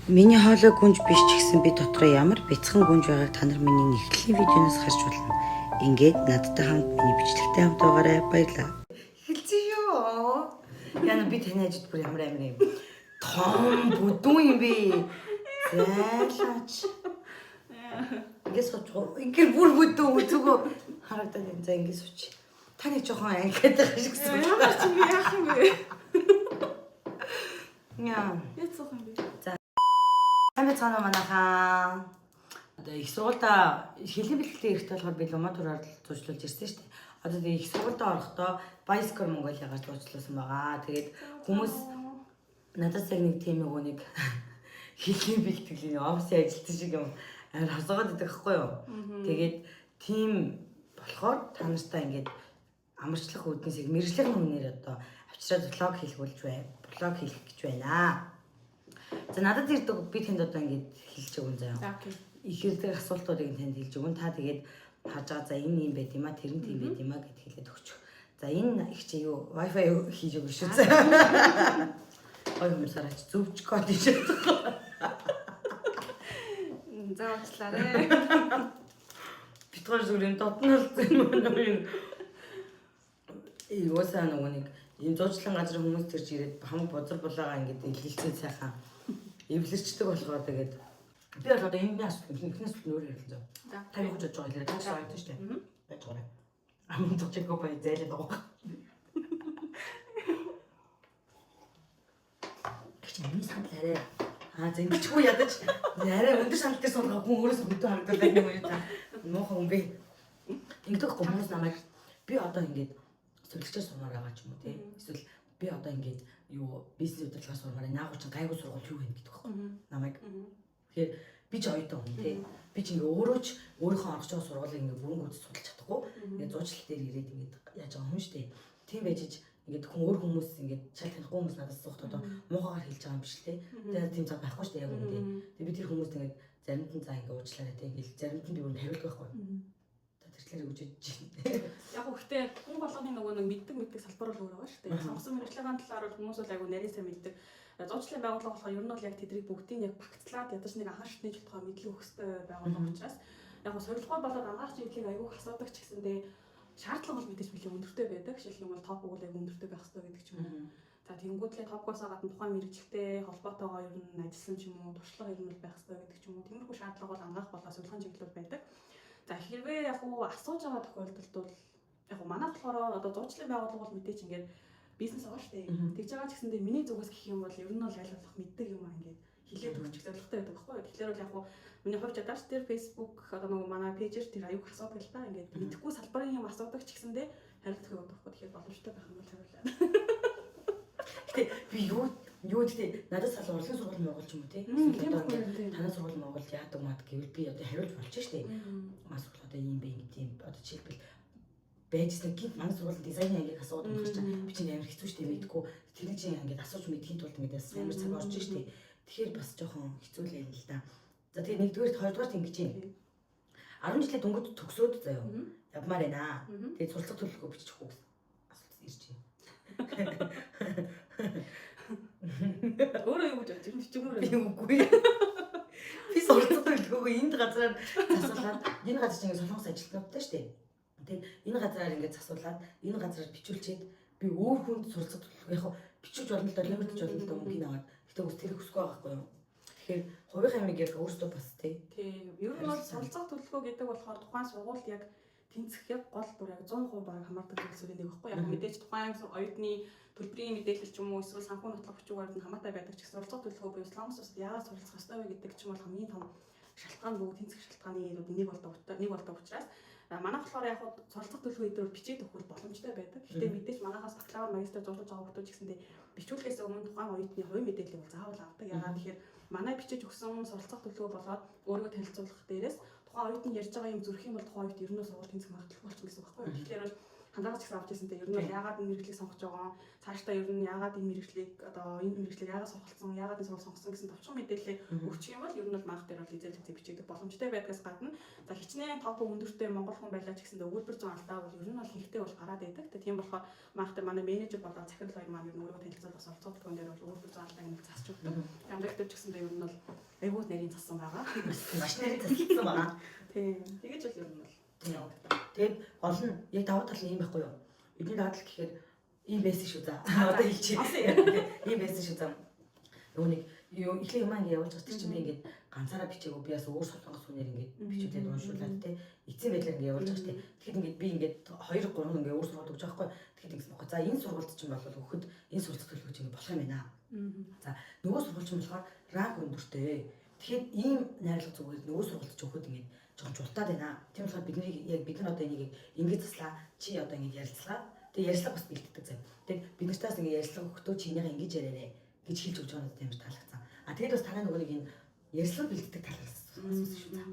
Миний хоолой гүнж биш ч гэсэн би дотроо ямар бяцхан гүнж байгааг та нар миний нэгтгэлийн видеоноос харж болно. Ингээд надтай хамт миний бичлэгтэй хамт байгаарай. Баярлалаа. Хэлцээ юу? Яна би таны ажид бүр ямар амир юм. Том бүдүүн юм бэ? Зайлаач. Ингээд сууч. Ингээд бүр бүдүүн үзүүгөө харагдаад байна. За ингээд сууч. Таны жоохон ангиад байгаа шиг сууч. Ямар ч юм яах юм бэ? Яа. Яцсан юм бэ? Таны цаана манайхаа одоо их сургуультай хэлний бэлтгэлийн эрхт болохоор би Луматураар зурчлуулж ирсэн шүү дээ. Одоо тэгээ их сургуультай орохдоо Bicycle Mongolia-гаар зурчлуулсан байгаа. Тэгээд хүмүүс надад яг нэг тийм нэг хэлний бэлтгэлийн офисын ажилтан шиг юм хасгаад идэх байхгүй юу. Тэгээд тийм болохоор та нартай ингээд амарчлах үүднээс их мэржлэх нүнээр одоо авчираад блог хийх гэж байна. За надад ирдэг би тэнд одоо ингэж хэлж өгөн заяа. Окей. Их хэрэг асуултуудыг танд хэлж өгөн. Та тэгээд харж байгаа за энэ юм байт юм а тэр нь тийм байт юм а гэд хэлээд өгч. За энэ их чи юу Wi-Fi хийж өгнө шүү зэ. Ой хүмүүсаараач зөвч код хийж байгаа. За уучлаарай. Битгаар зүрийн дотнолсон юм. Ивоосаа нэг энэ зурчлан газар хүмүүс төрж ирээд хамаг бозар булаагаа ингэж илгэлцээ сайхан эвлэрчдэг болохоор тэгээд би бол одоо энэ ихнээс өөр хэлсэн. За. Та юу гэж бодож байгаа хэлээ тааш байгаа шүү дээ. Байж байгаа. Амин төгчгөө бай зайлаад байгаа. Чи энэ сандлаарэ. За ингэчгүй ядаж арай өндөр сандал дээр суулгаа хүн өөрөөс хөдөө харагдаад байна юм та. Муухай хүн бэ. Ингэдэг хүмүүс намайг би одоо ингэж зөвлөгчөө сурмаар байгаа ч юм уу тий. Эсвэл би одоо ингэж юу бизнес удирдлага сурмаар наагур чинь гайгүй сургууль юу вэ гэдэг байхгүй. Намайг. Тэгэхээр би ч оюутан хүн тий. Би ч ингээ өөрөө ч өөрийнхөө орж байгаа сургуулийг ингээ бүрэн гүйцэд судалж чадахгүй. Ингээ зуучлал дээр ирээд ингээ яаж байгаа хүн шүү дээ. Тийм байж ингээд хүн өөр хүмүүс ингээд шал танихгүй хүмүүс надад суух одоо муухайгаар хэлж байгаа юм биш тий. Тэгээд тийм цаг байхгүй шүү дээ яг үнэ тий. Тэгээд би тэр хүмүүст ингээд заримд нь за ингээ уучлаарай тий. Ингээл заримд нь би өөр хариулт байхгүй. Тэрчлэр үжиж чинь. Яг гэхдээ хүн болгоны нөгөө нэг мэддэг салбар бол өөр байгаа шүү дээ. Сонгосон мэргэжлийн талаар хүмүүс бол айгүй нарийн сайн мэддэг. Зурчлалын байгууллага болохоор ер нь бол яг тэдний бүгдийг яг багцлаад ядаж нэг анхаарч шатны жилтгоо мэдлэг өгөхтэй байгууллага учраас яг сорилгоор болоод анхаарч мэдлэг айгүй асуудаг ч гэсэндээ шаардлага бол мэдээж нэлээд өндөртэй байдаг. Жишээлбэл бол топ бол айгүй өндөртэй байх хэрэгтэй гэдэг ч юм уу. За тэнгүүдлээ топгоос гадна тухайн мэргэжилтэй холбоотойгоо ер нь ажилласан ч юм уу, туршлага ер нь бол байх хэрэгтэй гэдэг ч юм уу. Тиймэрхүү шаардлага бол ангаах болоо сорилгын чиглэлүүд байдаг. За хэрвээ яг уу асууж байгаа тохиолдолд бол яг манай болохоор одоо зурчлалын байгууллага бол мэдээж ингээд бизнес байгаа шүү дээ. Тэгж байгаа ч гэсэндээ миний зүгээс гэх юм бол ер нь бол аль болох мэддэг юм аа ингээд хилээд өгчих зорилготой байдаг байхгүй юу. Тэгэхээр бол яг уу миний хувьд чадаач тэр Facebook одоо нөгөө манай пэйжээр тэр аюуг асуудаг л та ингээд мэдэхгүй салбарын юм асуудаг ч гэсэндээ хариулт өгөх байхгүй. Тэгэхээр боломжтой байх юм бол хариулаа. Гэтэ би юу гэдэг надад сал урлагийн сургууль Монголч юм уу те. Танай сургууль Монголд яадаг маад гэвэл би одоо хариулж болж штэ. Манай сургууль одоо ийм бэ гэдэм одоо жишээлбэл байжсэн гинт манай сургуулийн дизайны ангийг асуудаг юм чинь би чинь амар хэцүү штэ мэдгүй тэр чинь ингээд асууж мэдхийн тулд ингээд амар цаг орж штэ. Тэгэхээр бас жоохон хэцүү л юм л да. За тэгээ нэгдүгээр хоёрдугаар ингэж юм. 10 жилийн дөнгөж төгсөөд заяа. Явмаар байна. Тэгээ суралцах төлөвлөгөө бичихгүй асуулт ирж байна. Өөрөө юу гэж бодож байна? Би үгүй. Би суралцах төлөвлөгөөгөө энд газараар засуулаад энэ газар чинь солонгос ажилтнуудтай шүү дээ. Тэгээд энэ газараар ингээд засуулаад энэ газараар бичүүлчихэд би өөр хүнд суралцах төлөвлөгөө яг бичүүлж болно л доо лимитж болно л доо мөнгөний аваад. Гэтэ үс тэр хүсгүй байгаа байхгүй юу? Тэгэхээр хувийн амиг яг өөртөө бас тийм. Ер нь бол суралцах төлөвлөгөө гэдэг болохоор тухайн сургуульд яг тэнцэх яг гол бүр яг 100% баг хамаардаг зүйлсүүдийн нэг байхгүй. Яг мэдээж тухайн оюутны төлбөрийн мэдээлэл ч юм уу эсвэл санхүү нотлох бичвэрээр нь хамаатай байдаг ч гэсэн суралцах төлөвлөгөө буюу солонгос улсад яагаад суралцах ёстой вэ гэдэг ч юм бол хамгийн том шалтгаан бүгд тэнцэх шалтгааны нэг болдог учраас манайх болохоор яг суралцах төлөвлөгөө дээр бичиж өгөх боломжтой байдаг. Гэхдээ мэдээж манайхаас бакалавр магистр зурж байгаа хүмүүс ч гэсэндээ бичүүлэхээс өмнө тухайн оюутны хувийн мэдээллийг бол заавал авдаг. Яагаад тэгэхээр манай бичиж өгсөн суралцах төлөвлөгөө болоод өөрийгөө танилцуулах дээрээс тухайн оюутны ярьж байгаа юм зүрх юм бол тухайн оюут ер нь сургууль тэнцэх магадлал болчих гэсэн үг байхгүй юу. Тэгэхээр бол хандлагч гэсэн авч ирсэнтэй ер нь бол яагаад энэ мэрэгчлийг сонгож байгаа, цаашдаа ер нь яагаад энэ мэрэгчлийг одоо энэ мэрэгчлийг яагаад сонголцсон, яагаад энэ сургууль сонгосон гэсэн товчхон мэдээлэл өгчих юм бол ер нь бол маах дээр бол эзэлж бичигдэх боломжтой байдгаас гадна за хичнээн топ өндөртэй монгол хүн байлаа ч гэсэндээ өгүүлбэр зүүн алдаа бол ер нь бол хэрэгтэй бол гараад байдаг. Тийм болохоор маах дээр манай менежер болоо захирал хоёр маань ер нь өөрөө танилцуулаад бас орцуулдаг хүн дээр бол өгүүлбэр зүүн алдааг нэг засч өгдөг. Амрагт ч гэсэндээ ер нь бол айгуу нарийн зассан байгаа. Маш нарийн зассан байгаа. Тийм. Тэгэж бол ер нь бол тэгээд гол нь яг давуу тал нь юм байхгүй юу? Бидний давуу тал гэхээр ийм байсан шүү за. Одоо хэлчихье. Ийм байсан шүү за. Нөгөө нэг эхлээ юм ингэ явуулж байгаа чинь би ингээд ганцаараа бичээгүй би бас өөр солонгос хүнээр ингээд бичүүлээд уншуулад те эцсийн байдлаар ингээд явуулж байгаа шүү дээ. Тэгэхэд ингээд би ингээд 2 3 ингээд өөр сургууль өгч байгаа байхгүй. Тэгэхэд ингэсэн байхгүй. За энэ сургуульд чинь бол өгөхөд энэ сургууль төлөвлөж ингээд болох юм байна. За нөгөө сургууль чинь болохоор ранк өндөртэй. Тэгэхээр ийм найрлага зүгээр нөгөө сургуульд ч өгөхөд ингээд жоохон журтаад байна. Тийм болохоор бид нар одоо энийг ингээд заслаа. Чи одоо ингээд ярилцлаа. Тэгээ ярьцлага бас бэлддэг зав. Тэгээд бид нартаас ингээд ярьцлага өгөхдөө чи энийгээ ингэж яриарэ гэж хэлж өгч байгаа надад амар таалагдсан. Тэгээд бас танай нөгөө нэг энэ ярьцлага бэлддэг талаас асуусан шүү дээ.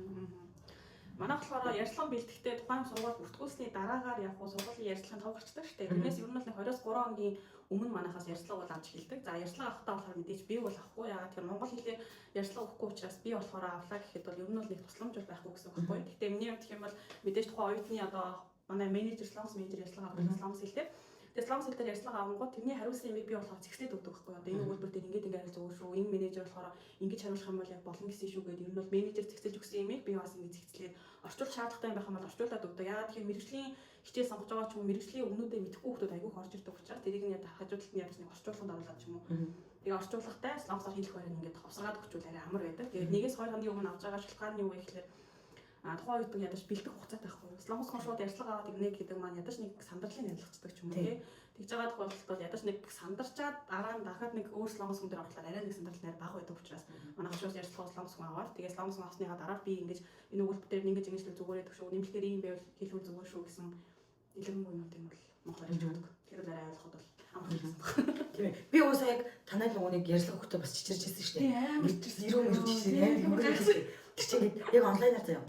Манай болохоор ярьцлага бэлдэхдээ тухайн сургууль бүртгүүлсний дараагаар яг сургуулийн ярьцлагын тав гарчдаг шүү дээ. Тэрнээс ер нь бол 20-3 хоногийн өмнө манайхаас ярьцлага бол авч эхэлдэг. За ярьцлага авахтаа болохоор мэдээж би бол авахгүй яагаад тэгэхээр монгол хэлээр ярьцлага өгөхгүй учраас би болохоор авлаа гэхэд бол ер нь бол нэг тусламж бол байхгүй гэсэн үг байхгүй. Гэхдээ миний хувьд гэх юм бол мэдээж тухайн оюутны одоо манай менежер сломс менежер ярьцлага авах сломс хэлтэй. Тэгээ сломс хэлээр ярьцлага авангууд тэрний хариулсан юмыг би болохоор зэгслээд өгдөг байхгүй. Одоо энэ өгүүлбэр дээр ингээд зөв шүү. Энэ менежер болохоор ингэж хариулах юм бол яг болно гэсэн шүү гэдэг. Ер нь бол менежер зэгсэлж өгсөн юмыг би бас ингээд зэгслээд орчуулах шаардлагатай байх юм бол орчуулад өгдөг. Яагаад тэгэхээр мэрэгжлийн хичээл сонгож байгаа ч юм уу мэрэгжлийн өмнөдөө мэдхгүй хүмүүс айгүйх орж ирдэг учраас тэрийг нь хажуудалд нь ядаж нэг орчуулганд оруулаад ч юм уу. Тэгээ орчуулгатай сломсоор хэлэх байраа ингээд ховсраад өгчүүл арай амар байдаг. Тэгээд нэгээс 2 хоногийн өмнө авч байгаа шалтгаан нь юу вэ гэхээр тухайн үед ядаж бэлдэх хугацаатай байхгүй. Сломс хүн шууд ярьцлага аваад игнэ гэдэг маань ядаж нэг сандралын ярилцдаг ч юм уу тий. Тэгж байгаа тохиолдолд бол ядаж нэг сандарчаад дараа нь дахиад нэг өөр сломс хүн дээр орлоо арай нэг сандрал найр бага байдаг учраас манайх шууд ярьцлага сломс хүн аваад тэгээ сломс авсныхаа дараа би ингэж энэ өгүүлбэр дээр ингэж ингэж зүгээрээ төгшөө нэмэлтээр ийм байвал хэлбэр зүгээр шүү гэсэн илэрхийлгүүд юм бол монголоор хэлж өгдөг. Тэр бол арай ойлгоход бол амар хэлсэн баг. Тийм ээ. Би уусаа яг танай нөгөө нэг ярьцлага өгөхдөө бас чичирж ирсэн шүү дээ. Амар чичирсэн. Тэр чинь ингээд яг онлайнаар заяа.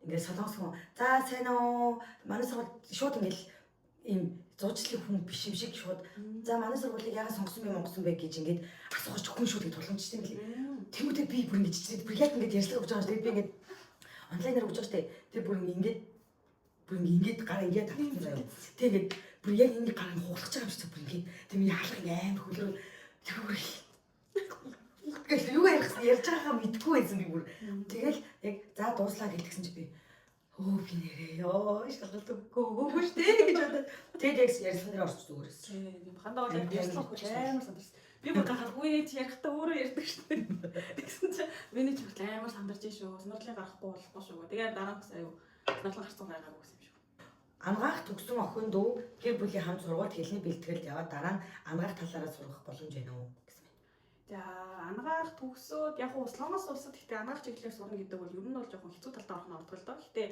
Ингээд солонгос хүн за сайн уу манай сургууль шууд ингээд ийм зуучлалын хүн биш юм шиг шууд за манай сургуулийг яагаад сонгосон бэ монгосон бэ гэж ингээд асууж хүн шууд тулгамжтай юм лээ. Тэмүүтэй би бүр ингээд чичрээд бүр яг ингээд ярьцлага өгч байгаа шүү дээ. Би ингээд онлайнаар өгч байгаа шүү дээ. Тэр бүр ингээд гараа ингээд татсан заяа. Тэгээд бүр яг энийг гараа хуулах гэж байгаа юм шиг бүр ингээд тийм яалах амар хөлрөө гэл юу ярьж байгаагаа мэдгүй байсан би бүр. Тэгэл яг за дууслаа гэлтгсэн чи би өө би нэрээ ёо шалгалт өгөхгүй шүү дээ гэж бодоод тэгээд яг ярьсан дээр орч зүгээрсэн. Тийм хандаа бол ярьцлага өгч амар сандарсан. Би бүр гахалгүй чи ярихтаа өөрөө ярьдаг шүү дээ. Тэгсэн чи миний ч амар сандарч шүү. Сонирхлыг гарахгүй болохгүй шүү. Тэгээд дараа нь аюу сонирхол гарцсан байгаагүй гэсэн юм шүү. Ангаах төгсөн охин дүү гэр бүлийн хамт сургуульд хэлний бэлтгэлд яваад дараа нь ангаах талаараа сургах боломж байна уу гэсэн байна. За ангаах төгсөөд яг Сломос улсад гэхдээ ангаах чиглэлээр сурна гэдэг бол ер нь бол жоохон хэцүү талтай орох нь ордог л доо. Гэхдээ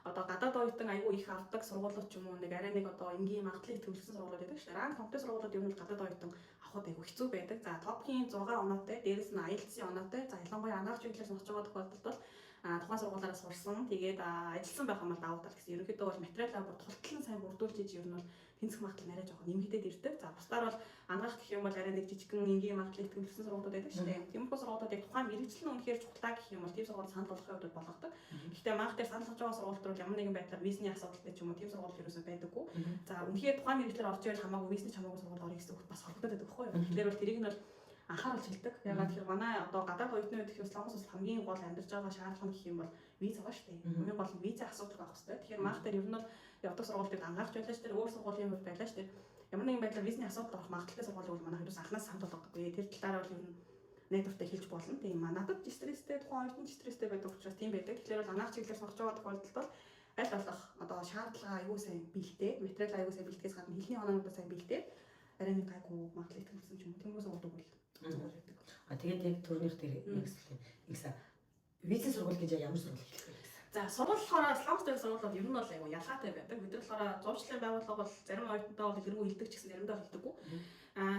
одоо гадаад оюутан айгүй их авдаг сургуулиуд ч юм уу нэг арай нэг одоо энгийн магадлалыг төвлөрсөн сургуулиуд байдаг шүү дээ. Ранг томтой сургуулиуд ер нь гадаад оюутан авахд айгүй хэцүү байдаг. За топхийн 6 оноотой, дээрэс нь IELTS-ийн оноотой. За ялангуяа ангаах чиглэлээр сонгож байгаа тохиолдолд бол тухайн сургуулиараа сурсан. Тэгээд ажилласан байх юм бол давуу тал гэсэн. Ерөнхийдөө бол материалаа бүр тултлан сайн бүрдүүлж иж ер нь бол тэнцэх магадлал арай жоохон нэмэгдээд ирдэг. За бусдаар бол ангаах гэх юм бол арай нэг жижигхэн энгийн магадлалыг төвлөрсөн сургуулиуд байдаг шүү дээ. Тиймэрхүү сургуулиуд яг тухайн мэрэгчлэн үнэхээр чухлаа гэх юм бол тийм сургууль санал болгохын хувьд болгодог. Гэхдээ маах дээр санал болгож байгаа сургуулиуд бол ямар нэгэн байдлаар визний асуудалтай ч юм уу тийм сургууль ерөөсөө байдаггүй. За үнэхээр тухайн мэрэгчлэр орж ирэл хамаагүй визний хамаагүй сургууль орё гэсэн үг бас холбогдоод байдаг байхгүй юу? Тэгэхээр бол тэрийг нь бол анхааруулж хэлдэг. Ягаад гэхээр манай одоо гадаад оюутны үед их Сломос улс хамгийн гол амьдарч байгаа шаардлага гэх юм бол виз байгаа шүү дээ. Хамгийн гол нь визийн асуудал байх хэрэгтэй. Тэгэхээр маах дээр ер нь бол явдаг сургуулиуд ангаахч байлаа шүү дээ. Өөр сургуулийн хувьд байлаа шүү дээ. Ямар нэгэн байдлаар визний асуудал орох магадлалтай сургуулийн бол манай хоёроос анханаас санал болгодоггүй. Тэр талаараа бол ер нь найдвартай хэлж болно. Тийм надад стресстэй тухайн оюутны стресстэй байдаг учраас тийм байдаг. Тэгэхээр бол ангаах чиглэлээр сонгож байгаа тохиолдолд бол аль болох одоо шаардлага аюул сайн бэлтээ, материал аюул сайн бэлтгэээс гадна хэлний онооноодоо сайн бэлтээ. Арай нэг гайгүй магадлалыг төвлөрсөн ч юм уу. Тэнгуүс сургууль бол тэгээд яг төрнийх дээр нэгсэн визийн сургууль гэж ямар сургууль хэлэх вэ? За сургууль болохоор Сломс дээр сургуулиуд ер нь бол айгу ялгаатай байдаг. Бид нар болохоор зурчлалын байгууллага бол зарим оюутнуудаа бол илэрхүү хэлдэг ч гэсэн заримдаа хэлдэггүй.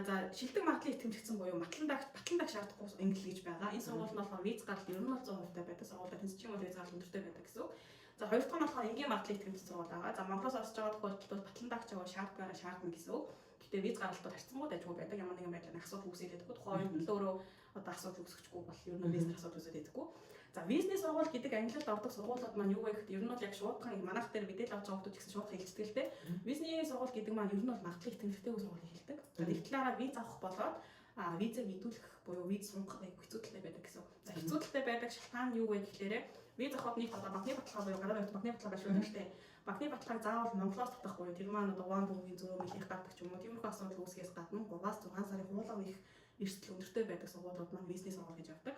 За шилдэг магадлалыг тэмцэгдсэн буюу батлан даг шаардахгүй англи гэж байгаа. Энэ сургууль нь болохоор виз гаралт ер нь бол 100% байдаг. Сургуулиуд тэнцэж юм бол виз гаралт өндөртэй байдаг гэсэн үг. За хоёр дахь нь болохоор энгийн магадлалын тэмцээн сургууль байгаа. За Монголоос орж байгаа тохиолдолд Батландагч аваа шаардна гэсэн үг. Гэхдээ виз гаргалтууд харьцангуй дайггүй байдаг. Ямар нэгэн байдлаар асуудал үүсээд байдаг. Тухайн үед л өөрөө одоо асуудал үүсгэхгүй бол ер нь визнэр асуудал үүсээд байдаггүй. За визний сургууль гэдэг англиар ордог сургуулиуд маань юу вэ гэхэд ер нь бол яг шуудхан манайх дээр мэдээлэл авч байгаа хүмүүс гэсэн шууд хэлцдэг л дээ. Визний сургууль гэдэг маань ер нь бол магадлалын тэмцээтэй сургуулийг хэлдэг. За нэг талаараа виз авах болоод визээ мэдүүлэх буюу виз сунгах айгу хэцүү талтай байдаг гэсэн. За хэцүү талтай байдаг шалтгаан нь юу вэ гэхээр виз авахд нэг одоо банкны баталгаа буюу гараар явах банкны баталгаа шүү дээ. Банкны баталгааг заавал Монголоос татах буюу тэр маань одоо 1 бүгийн 100 мөлийг гардаг ч юм уу. Тиймэрхүү асуудал үүсгээс гадна 3-6 сарын хуулган их эрсдэл өндөртэй байдаг сургуулиуд маань визний сургууль гэж явдаг.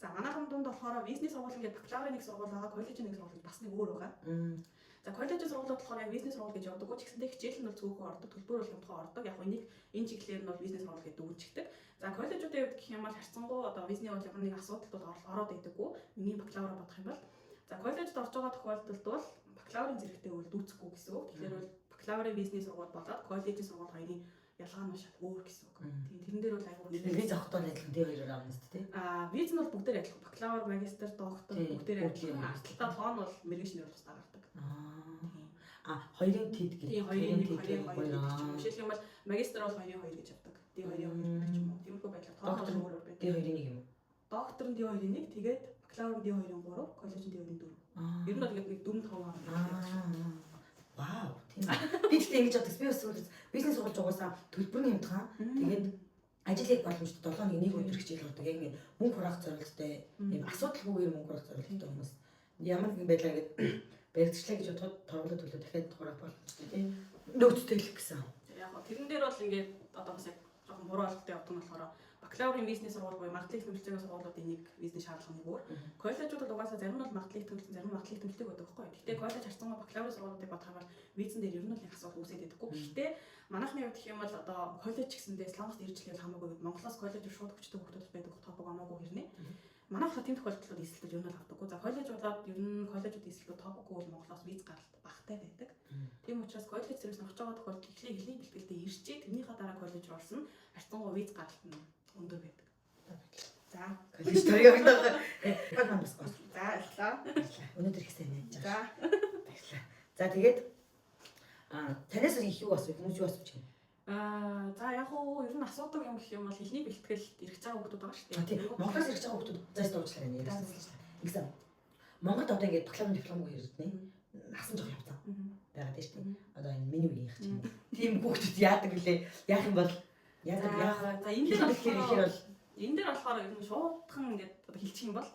За манайхан дунд болохоор визний сургууль ингээд бакалаврын нэг сургууль байгаа, коллежийн нэг сургууль бас нэг өөр байгаа. За коллежийн сургуулиуд болохоор яг визний сургууль гэж явдаг. Ч гэсэндээ хичээл нь бол цөөхөн ордог, төлбөр бол хямдхан ордог. Яг энийг энэ чиглэлээр нь бол визний сургууль гэдэг үгчдэг. За коллежуудын хувьд гэх юм бол харьцангуй одоо визний бол ямар нэг асуудалд бол ороод идэггүй. Миний бакалавр бодох юм бол за коллежид орж байгаа тохиолдолд бол бакалаврын зэрэгтэй бол дүүцэхгүй гэсэн үг. Тэгэхээр бол бакалаврын визний сургууль болоод коллежийн сургууль хоёрын ялгаа нь шал өөр гэсэн үг. Тийм тэрэн дээр бол айгүй виз авахтаа адилхан тий хоёроор авна шүү дээ. Виз нь бол бүгдээр адилхан. Бакалавр, магистр, доктор бүгдээр адилхан. Ардталтаа тоон бол мэргэжч нэр тусдаа гардаг. Хоёрын тед гэх. Хоёрын тед жишээлбэл магистр бол 2-2 гэж авдаг. D2-2 гэдэг ч юм уу. Тиймэрхүү байдлаар тоон бол өөр байдаг. D2-1 юм уу? Доктор нь D2-1, тэгээд бакалавр D2-3, коллеж нь D2-4. Ер нь бол ингээд нэг 4-5 байгаа. Вау. Тийм. Би тэгтээ ингэж боддог. Би бас бизнес сургуулж угаасаа төлбөрний имтхан. Тэгээд ажил хийх боломжтой 7 хоног нэг өдөр хичээл гардаг. Яг ингэ мөнгө хураах зорилготой, ийм асуудалгүйгээр мөнгө хураах зорилготой хүмүүс. Ямар нэгэн байдлаар ингэ баригдчихлаа гэж бодоход торгуулаа төлөө дахиад хураах боломжтой тийм. Нөөцтэй л гэсэн. Яг тэрэн дээр бол ингээд одоо бас яг жоохон буруу ойлголттой явдаг нь болохоор бакалаврын бизнес сургууль буюу магадлалын тэмцээний сургуулиудын нэг бизнес шаардлагын өөр. Коллежууд бол угаасаа зарим нь бол магадлалын тэмцээн, зарим нь магадлалын тэмцээг байдаг байхгүй. Гэхдээ коллеж харьцангуй бакалаврын сургуулиудыг бодохоор бол визэн дээр ер нь л их асуудал үүсээд байдаггүй. Гэхдээ манайхны хувьд гэх юм бол одоо коллеж гэсэндээ Солонгост иржлээл хамаагүй Монголоос коллеж шууд хүчтэй хүмүүс байдаг топог амаагүй хэрнээ. Манайхаа тийм тохиолдолд эсэлтэж ер нь л авдаггүй. За коллеж болоод ер нь коллежууд эсэлтүүд топоггүй бол Монголоос виз гаралт багтай байдаг. Тийм учраас коллеж зэрэгс орж байгаа тохиолдолд эхлээ хэлний бэлтгэлдээ ирчээ тэрнийхээ дараа коллеж орсон харьцангуй виз гаралт нь өндөр байдаг. За коллеж төрөйг байгаа. Баг бас гоо. За баярлалаа. Өнөөдөр их сайн яаж байгаа. Баярлалаа. За тэгээд танаас их юу асуух хүмүүс юу асууж байна? За яг уу ер нь асуудаг юм гэх юм бол хэлний бэлтгэл ирэх цаа хүмүүс байгаа шүү дээ. Тийм. Монголоос ирэх цаа хүмүүс зааш дуучлаа нэ. Ингэсэн. Монголд одоо ингээд бакалаврын дипломгүй хэрэгдэнэ. Насан жоох явцсан. Байгаа тийм шүү дээ. Одоо энэ миний үеийнх ч юм уу. Тийм хүмүүс яадаг гэлээ. Яах юм бол яадаг яах. За энэ дээр болохоор энэ дээр болохоор ер нь шуудхан ингээд одоо хэлчих юм бол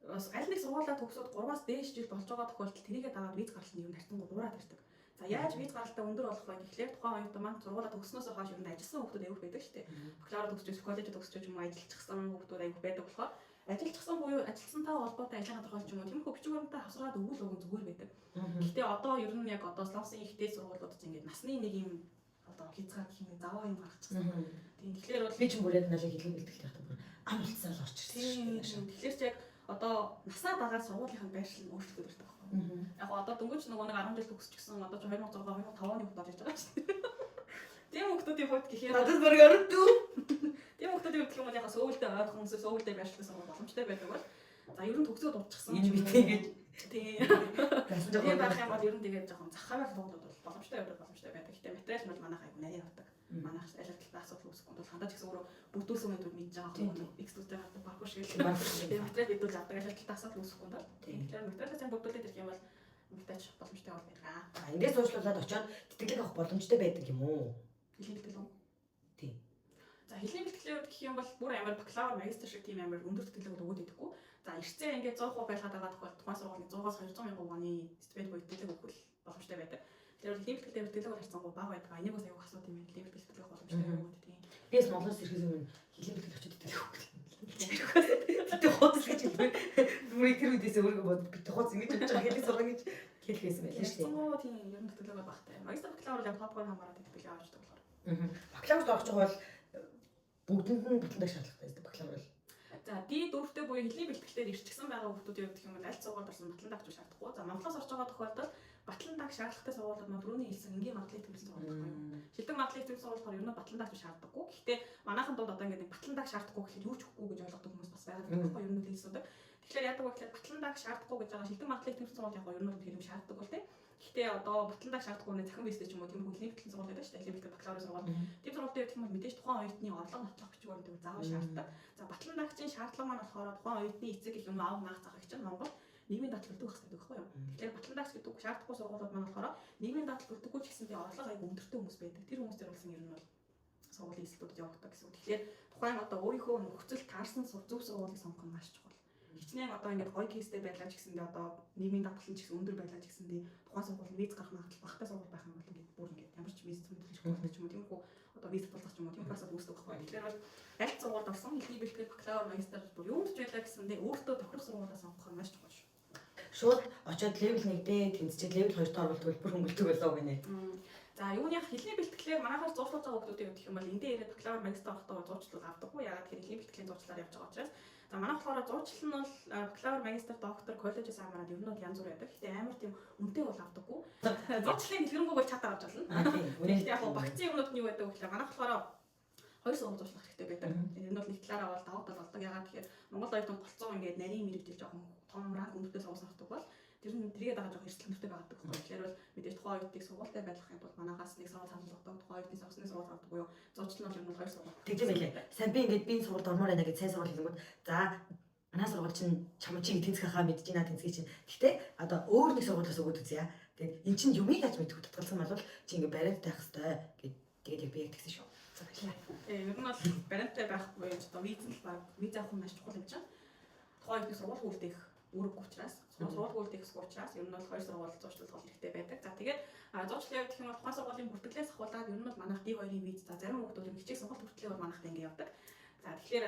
бас аль нэг сургуулаа төгсөөд 3-аас дээш жил болж байгаа тохиолдолд тэрийгээ дагаад виз гаргах нь юм харьцангуй буураад ирдэг. За яаж виз гаралтаа өндөр болох вэ гэхлээр тухайн үед маань сургуулаа төгснөөс хойш ер нь ажилласан хүмүүс аягүй байдаг шүү дээ. Бакалавр төгсөж, коллеж төгсөж юм уу ажиллачихсан хүмүүс аягүй байдаг болохоор ажиллачихсан буюу ажилласантай холбоотой ажиллагаа тохиолж юм уу тиймэрхүү бичвэрнтэй хасраад өгүүл өгөн зүгээр байдаг. Гэхдээ одоо ер нь яг одоо Солонгосын ихтэй сургуулиудад ингээд насны нэг юм одоо хязгаар гэх юм заваа юм гаргачихсан. Тийм тэгэхээр бол би ч бүрээд налыг хэлэн бэлтгэлтэй хата бүр ам болцсон л орч ирсэн. Тэгэхээр ч яг одоо наснаа дагаад сургуулийнхын байршил нь өөрчлөгдөж ирдэг байхгүй. Яг одоо дөнгөж нөгөө нэг 10 жил төгсчихсэн одоо ч 2006 2005 оны хувьд орж байгаа шүү дээ. Тийм хүмүүсийн хувьд гэхээр надад бүр өрөвдөө. Тийм хүмүүсийн хувьд гэх юм бол яг сөүлдээ ойрхон хүмүүс сөүлдээ байршлах сургууль боломжтой байдаг бол за ер нь төгсөөд удчихсан юм гэж тийм байх юм бол ер нь тэгээд жоохон зах хаваар сургуулиуд бол боломжтой байдаг. Гэтэ материал нь манайх аяг нарийн авдаг. Манайх аль аль асуудал үүсэхгүй бол хандаж гэсэн өөрөө бүтүүлсэн юм бол мэдж байгаа хүмүүс эксклюзив авдаг баггүй шиг л материал бидүүл авдаг аль аль асуудал үүсэхгүй бол тэгэхээр материалаа сайн бүтүүлээд ирэх юм бол мэдээж боломжтой бол байдаг. Эндээс уучлуулад очиод тэтгэлэг авах боломжтой байдаг юм уу? Хэлний бэлтгэл үү? Тийм. За хэлний бэлтгэлийн хувьд гэх юм бол бүр амар бакалавр, магистр шиг тийм амар өндөр тэтгэлэг өгөөд идэггүй. За эртцээ ингээд 100% байлгаад байгаа тохиолдолд тухайн сургуулийн 100-аас 200 мянган воны стипенд буюу тэтгэлэг өгөх боломжтой байдаг. Тэгэхээр хэлний бэлтгэлийн тэтгэлэг бол харьцангуй бага байдаг. Энийг бас аягүй асуудаг юм. Хэлний бэлтгэл авах боломжтой юм уу тийм. Би бас Монголоос ирэхээс өмнө хэлний бэлтгэл очиод тэтгэлэг өгөх. Бид хооц гэж бүр тэр үдээс өөрийгөө бод бид хооц ингэж болж байгаа хэлний сургууль гэж хэлхээсэн байлаа шүү дээ. Тийм ер нь тэтгэлэг бол багтай. Магистр бакалавр яг топгоор хамаараад тэтгэлэг авч байгаа болохоор. Бакалаврт орох гэж бол бүгдэнд нь батлдаг шаардлагатай байдаг бакалавр бол. За D4-тэй буюу хэлний бэлтгэлээр ирчихсэн байгаа хүмүүсийн хувьд гэх юм бол аль сургуульд орсон батланд авч шаардахгүй. За Монголоос орж байгаа тохиолдолд батлан даг шаардлагатай сургуулиуд маань түрүүний хэлсэн энгийн магадлалыг тэмцсэн сургууль байхгүй юу? Шилдэг магадлалыг тэмцсэн сургууль болохоор ер нь батлан дагч шаарддаггүй. Гэхдээ манайхан дунд одоо ингээд батлан даг шаардахгүй гэхэл юу ч өгөхгүй гэж ойлгодог хүмүүс бас байгаа байхгүй юу? Ер нь хэлсэн үг. Тэгэхээр яадаг вэ гэхээр батлан даг шаардахгүй гэж байгаа шилдэг магадлалыг тэмцсэн сургууль яг ер нь хэрэв шаарддаг бол тийм. Гэхдээ одоо батлан даг шаардахгүй нэ захин бистэй ч юм уу тийм хөлийн бэлтгэл сургууль байдаг шүү дээ. Хөлийн бэлтгэл бакалаврын сургууль. Тийм сургуульд явах юм бол мэдээж тухайн оюутны орлого нотлох гэж үүрдэг заавал шаарддаг. За батлан дагчийн шаардлага маань болохоор тухайн оюутны эцэг их юм аав наах захыг чинь Монгол нийгмийн даатгал өгдөг хэрэгтэй байхгүй юу? Тэгэхээр батлан дагч гэдэг шаардлагагүй сургуулиуд маань болохоор нийгмийн даатгал өгдөггүй ч гэсэндээ орлого аяг өндөртэй хүмүүс байдаг. Тэр хүмүүс зориулсан ер нь бол сургуулийн институтад явагддаг гэсэн үг. Тэгэхээр тухайн одоо өөрийнхөө нөхцөл таарсан зөв сургуулийг сонгох нь маш чухал. Хичнээн одоо ингээд гоё кейстэй байлаа ч гэсэндээ одоо нийгмийн даатгал ч гэсэн өндөр байлаа ч гэсэндээ тухайн сургууль виз гарах магадлал багтай сургууль байх юм бол ингээд бүр ингээд ямар ч виз төлөвлөж болох ч юм уу тиймэрхүү одоо виз тулах ч юм уу тийм процесс үүсдэг байхгүй. Тэгэхээр бол аль сургуульд орсон хэлний бэлтгэл бакалавр магистр бүр юунд ч байлаа гэсэндээ өөртөө тохирох сургуулиас сонгох нь маш чухал шүү. Шууд очиод левел 1-д тэнцчихэд левел 2-т орвол төлбөр хөнгөлдөг болоо гинэ. За юуных хэлний бэлтгэлээр манайхаар зуршлуулж байгаа хүмүүсийн хувьд гэх юм бол эндээ ирээд бакалавр магистр авахдаа зурчлал авдаггүй. Ягаад гэхээр хэлний бэлтгэлийн зурчлалаар явж байгаа учраас. За манайх болохоор зурчлал нь бол бакалавр магистр доктор коллежээс амраад ер нь бол янз бүр байдаг. Гэтэ амар тийм үнэтэй бол авдаггүй. Зурчлалын дэлгэрэнгүй бол чадаа авч болно. Гэхдээ яг багцын юмнууд нь юу байдаг вэ гэхээр манайх болохоор хоёр сургууль зуршлах хэрэгтэй байдаг. Энэ нь бол нэг талаараа бол даваа тал болдог. Ягаад гэхээр Монгол оюутан голцоо ингээд нарийн мэрэгжил жоохон том ранг үнэтэй сургууль авдаг бол тэр нь тэргээ дагаад жоохон эрсдэл нүртэй байдаг байхгүй. Тэгэхээр бол мэдээж тухайн оюутныг сургуультай байлгахын тулд манаагаас нэг сургууль хамгаалдаг, тухайн оюутны сонгосны сургууль авдаг буюу зурчлал нь бол хоёр сургууль. Тэгж байлээ. Сайн би ингээд би сургуульд ормоор байна гэж сайн сургууль хэлэнгүүт за манай сургууль чинь чам чи тэнцэх хаа мэдэж байна тэнцгий чинь. Гэхдээ одоо өөр нэг сургуулиас өгөөд үзье. Тэгээд эн чинь юмыг яаж мэдэх татгалсан бол чи ингээд бариад байх хэвээр тэгээд би яг тэгсэн шүү. Ер нь бол бариантай байх буюу одоо визэл баг виз авах нь маш чухал юм чинь. Тухайн оюутны сургууль үлдээх үүрэг учраас сургууль үлдээх учраас ер нь бол хоёр сургууль зурчлал хол хэрэгтэй байдаг. За тэгээд зурчлал явах юм бол тухайн сургуулийн бүртгэлээс ахуулаад ер нь бол манайх D2-ийн виз за зарим хүмүүс хичээл сургалт хүртлээр бол манайхтай ингэ явдаг. За тэгэхээр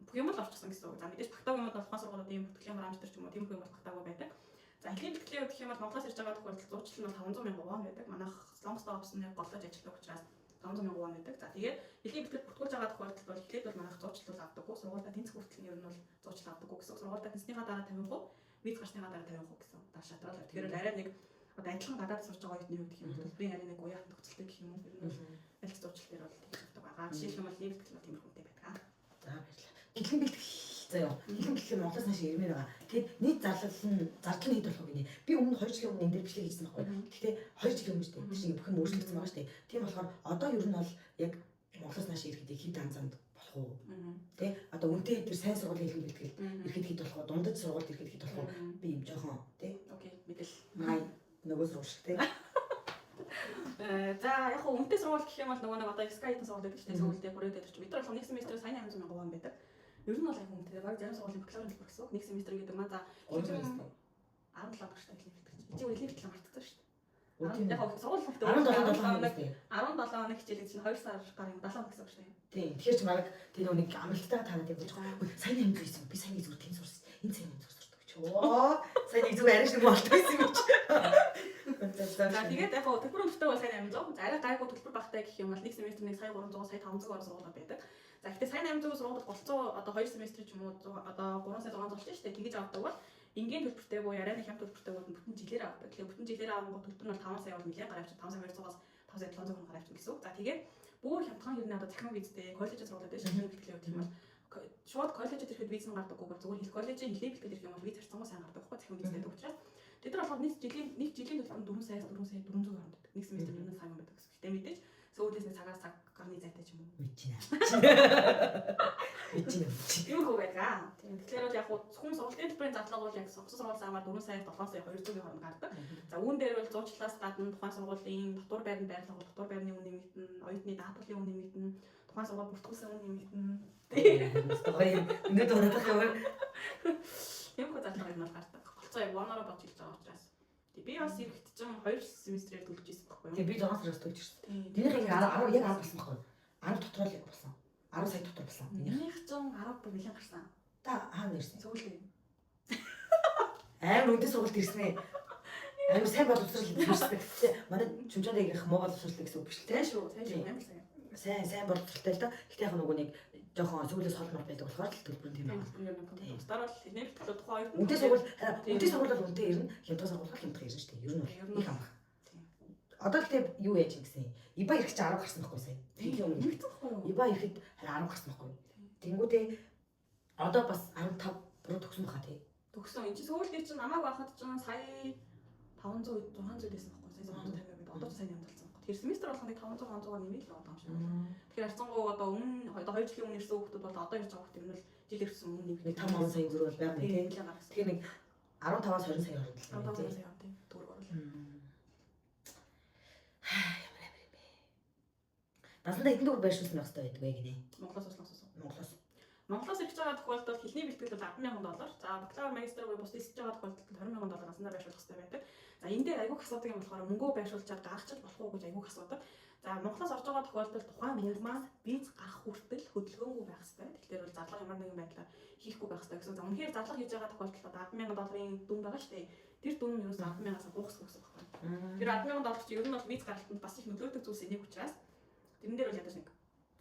бүх юм л орчихсон гэсэн үг. За мэдээж багтаагүй юм бол тухайн сургуулиудын ийм бүртгэлийн харамжтар ч юм уу тийм их юм бол багтаагүй байдаг. За хэлний бэлтгэлийн хувьд гэх юм бол Монголоос ирж байгаа тохиолдолд зурчлал нь 500,000 вон байдаг. Манайх Солонгост офсны голлож ажилладаг учраас 500,000 вон байдаг. За тэгээд хэлний бэлтгэл бүртгүүлж байгаа тохиолдолд бол эхлээд бол манайх зурчлал авдаггүй. Сургуультай тэнцэх хүртэл ер нь бол зурчлал авдаггүй гэсэн. Сургуультай тэнцснийхаа дараа 50%, виз гарсныхаа дараа 50% гэсэн. Даа шатрал. Тэгэхээр арай нэг одоо адилхан гадаад сурж байгаа оюутны хувьд гэх юм бол төлбөрийн арай нэг уяахан төгсөлтэй гэх юм уу. Ер нь бол аль зурчлал дээр бол тэнцдэг байгаа. Жишээлх юм бол хэлний бэлтгэл бол тиймэрхүүтэй байдаг. За баярлалаа. Хэлний бэлтгэл заяа. Хэлний бэлтгэл Монголоос нааш ирмээр байгаа. Тэгээд нийт зардал нь хэд болох вэ гинэ? Би өмнө 2 жилийн өмнө энэ дээр бичлэг хийсэн байхгүй. Гэхдээ 2 жилийн өмнө шүү дээ. Бичлэг бүх юм өөрчлөгдсөн байгаа шүү дээ. Тийм болохоор одоо ер нь бол яг Монголоос нааш ирэхэд хэд анзаанд болох уу? Тэ? Одоо үнтэй дээр сайн сургуулийн хэлний бэлтгэл ирэхэд хэд болох вэ? Дундад сургуульд ирэхэд хэд болох вэ? Би юм жоохон тэ? Окей, мэдээл. Май нөгөө сургууль шиг тэ. За яг хөө үнэтэй сургууль гэх юм бол нөгөө нэг одоо Sky-ийн сургууль гэдэг чинь сүүлдээ бүрээд байдаг чинь. Бид нар бол нэг семестрээр сайн 800,000 вон байдаг. Ер нь бол яг үнэтэй. Баг зарим сургуулийн бакалаврын төлбөр гэсэн. Нэг семестр гэдэг маань за 17 багштай хэлний бэлтгэл. Чи үеийн бэлтгэл мартсан шүү дээ. Яг сургууль хэлтэй 17 хоног хичээл чинь 2 сар гар юм 7 хоног гэсэн үг шүү дээ. Тийм. Тэгэхээр ч мараг тэр нэг амралтайгаа танаад явж байгаа. Сайн 800 би сайн нэг зүгээр тэн сурсан. Энэ сайн 800 сурдаг ч. Оо. Сайн нэг зүгээр ариш нэг болтгоо юм чи. За тэгээд яг төлбөр өндөртэй бол сайн 800. За арай гайгүй төлбөр багтай гэх юм бол нэг семестр нэг сая 300, сая 500 орон сургуулиуд байдаг. За гэхдээ сая 800 сургуульд голцоо одоо 2 семестр ч юм уу одоо 3 сая 600 болчих шүү дээ. Тэгэж авдаг бол энгийн төлбөртэй буюу арай нэг хямд төлбөртэй бол бүтэн жилээр авдаг. Тэгэхээр бүтэн жилээр авангууд төлбөр нь бол 5 сая бол нэлээд гараа авчих 5 сая 200-аас 5 сая 700 гараа авчих гэсэн үг. За тэгээд бүр хямдхан ер нь одоо захин визтэй коллежид сургуулиуд байж хэлний бэлтгэл явуулах юм бол шууд коллежид ирэхэд виз нь гардаггүйгээр зүгээр хэл коллежийн хэлний бэлтгэл ирэх юм бол виз харцангуй сайн гардаг байхгүй захин визтэй учраас тэд нар болохоор нэг жилийн төлбөр нь 4 сая 400 гаруй байдаг. Нэг семестр ер нь сайн байдаг гэсэн. Гэтэ мэдээж сүүлдээс нэг цагаас цаг гарны зайтай ч юм уу. Мэдчихэе. Юу хөө байгаа. Тэгэхээр бол яг зөвхөн сургуулийн төлбөрийн задлага бол яг сонгосон сургуулиас аваад 4 сая 7 сая 200-ийн хооронд гардаг. За үүн дээр бол зурчлалаас гадна тухайн сургуулийн дотор байрны байрлал, дотор байрны үн нэмэгдэн, оюутны даатгалын үн нэмэгдэн, тухайн сургууль бүртгүүлсэн үн нэмэгдэн. Ингээд унаад байгаа. Тиймэрхүү задлагыг нь бол гардаг. Голцоо яг вонороо бодж хэлж байгаа учраас. Би бас ирэхэд ч 2 семестрээр төлж ирсэн байхгүй юу? Тэгээ би 6 сараас төлж ирсэн. Тэрийг яг 10 болсон байхгүй юу? 10 дотор л болсон. 10 сая дотор болсон. Минийх ч 10 бүр нэлээд гарсан. Та хаана ирсэн? Сүүлдээ. Амар үнэтэй сургалт ирсэн ээ. Амар сайн боловсрол ирсэн. Манай чүнжааны их муу боловсрол гэсэн үг биш л тийм шүү. Тийм шүү. Амар сайн. сайн боловсралтай л да. Гэхдээ яг нөгөө нэг жоохон сүүлээс холмор байдаг болохоор л төлбөр нь тийм байна. Дараа л хинэ бэлтгэл тухайн хоёр. Үнэтэй сургууль бол үнэтэй ирнэ. Хямдхан сургууль хямдхан ирнэ шүү дээ. Ер нь бол их амх. Одоо гэхдээ юу яаж юм гэсэн. Иба ирэх чи 10 гарсан байхгүй сая. Тэхийн өмнө Иба ирэхэд 10 гарсан байхгүй. Тэнгүүтээ одоо бас 15 буруу төгсөн баха тий. Төгсөн. Энд чи сүүлдээ чи намайг байхад ч сая 500 600 байсан байхгүй. Сая 650 гэдэг. Одоо ч сайн ямдалсан. Тэр семестр болгоны 500 нэмээд л байгаа юм шиг байна. Тэгэхээр арцангуу одоо өмнө 2 жилийн өмнө ирсэн хүүхдүүд бол одоо ирж байгаа хүүхдүүд нь жил ирсэн өмнө нэмээд 5 сая төгрөг бол байгаа юм тий. Тэгэхээр нэг 15-аас 20 сая хооронд л байна. 15 сая тий. Төгрөг оруулаа. Ямар юм бэ? Дасандаа хэдэн төгрөг байршуулсан байх хэрэгтэй байдаг вэ гинэ? Монголоос ирж байгаа тохиолдолд хэлний бэлтгэл бол $10,000. За бакалавр магистр буюу бус эсэж байгаа тохиолдолд $20,000 наснаа байршуулах хэрэгтэй байдаг. За энэ дээр айгүйх асуудаг юм болохоор мөнгөө байршуулчаад гаргачих болох уу гэж айгүйх асуудаг. За Монголоос орж байгаа тохиолдолд тухайн мөнгө маань виз гарах хүртэл хөдөлгөөнгүй байх хэрэгтэй. Тэгэхээр бол зарлага ямар нэгэн байдлаар хийхгүй байх хэрэгтэй гэсэн. За үнэхээр зарлага хийж байгаа тохиолдолд $10,000 дүн байгаа шүү дээ. Тэр дүн нь юу вэ? $10,000-аас буухсах гэсэн байна. Тэр $10,000 чи ер нь бол виз гаргалтанд бас их нөлөөлдөг зүйлс энийг учраас тэрэн дээр бол ядаж нэг